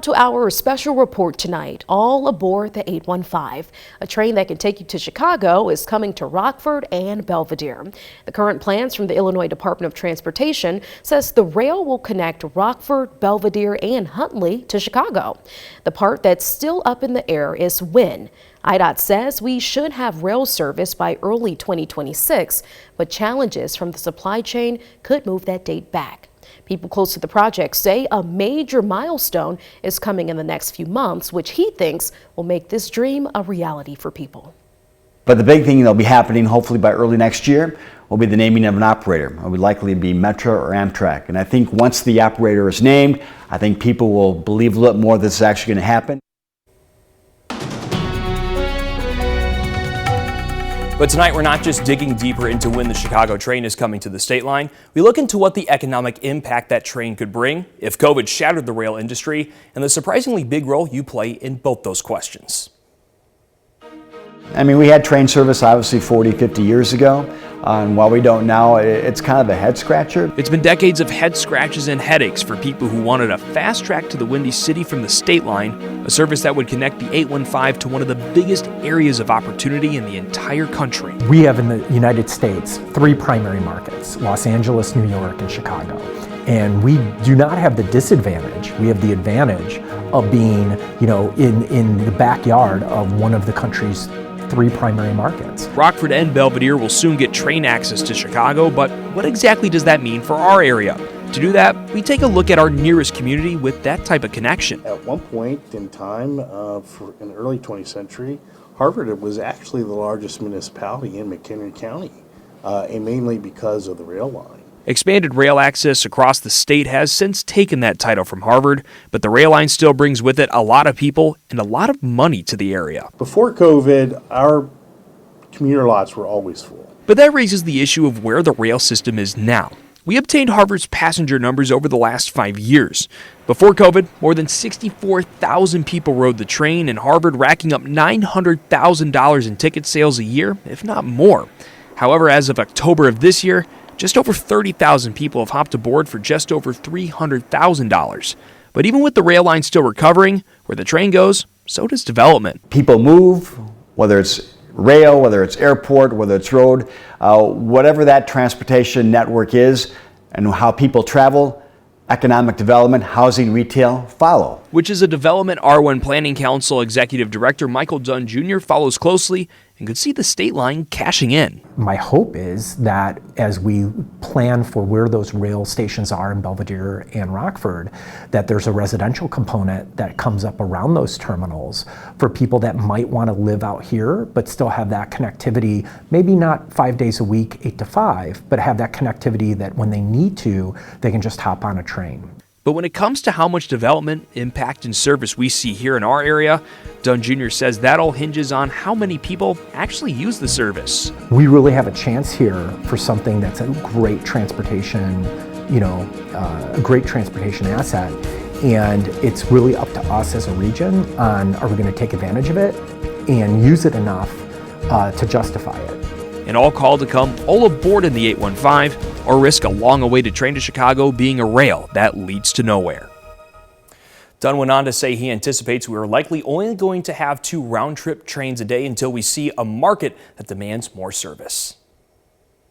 To our special report tonight, all aboard the 815. A train that can take you to Chicago is coming to Rockford and Belvidere. The current plans from the Illinois Department of Transportation says the rail will connect Rockford, Belvidere and Huntly to Chicago. The part that's still up in the air is when. IDOT says we should have rail service by early 2026, but challenges from the supply chain could move that date back. People close to the project say a major milestone is coming in the next few months, which he thinks will make this dream a reality for people. But the big thing that'll be happening hopefully by early next year will be the naming of an operator. It will likely be Metro or Amtrak. And I think once the operator is named, I think people will believe a little more this is actually going to happen. But tonight we're not just digging deeper into when the Chicago train is coming to the state line. We look into what the economic impact that train could bring, if COVID shattered the rail industry, and the surprisingly big role you play in both those questions. I mean, we had train service obviously 40, 50 years ago. And while we don't now, it's kind of a head scratcher. It's been decades of head scratches and headaches for people who wanted a fast track to the Windy City from the state line, a service that would connect the 815 to one of the biggest areas of opportunity in the entire country. We have in the United States 3 primary markets: Los Angeles, New York, and Chicago. And we do not have the disadvantage, we have the advantage of being, in the backyard of one of the country's 3 primary markets. Rockford and Belvidere will soon get train access to Chicago, but what exactly does that mean for our area? To do that, we take a look at our nearest community with that type of connection. At one point in time, in the early 20th century, Harvard was actually the largest municipality in McHenry County, and mainly because of the rail line. Expanded rail access across the state has since taken that title from Harvard, but the rail line still brings with it a lot of people and a lot of money to the area. Before COVID, our commuter lots were always full. But that raises the issue of where the rail system is now. We obtained Harvard's passenger numbers over the last 5 years. Before COVID, more than 64,000 people rode the train, and Harvard racking up $900,000 in ticket sales a year, if not more. However, as of October of this year, just over 30,000 people have hopped aboard for just over $300,000. But even with the rail line still recovering, where the train goes, so does development. People move, whether it's rail, whether it's airport, whether it's road, whatever that transportation network is and how people travel, economic development, housing, retail follow. Which is a Development R1 Planning Council Executive Director Michael Dunn Jr. follows closely and could see the state line cashing in. My hope is that as we plan for where those rail stations are in Belvidere and Rockford, that there's a residential component that comes up around those terminals for people that might want to live out here but still have that connectivity, maybe not 5 days a week, 8 to 5, but have that connectivity that when they need to, they can just hop on a train. But when it comes to how much development, impact, and service we see here in our area, Dunn Jr. says that all hinges on how many people actually use the service. We really have a chance here for something that's a great transportation, a great transportation asset. And it's really up to us as a region on, are we going to take advantage of it and use it enough to justify it? And all call to come all aboard in the 815 or risk a long-awaited train to Chicago being a rail that leads to nowhere. Dunn went on to say he anticipates we are likely only going to have 2 round-trip trains a day until we see a market that demands more service.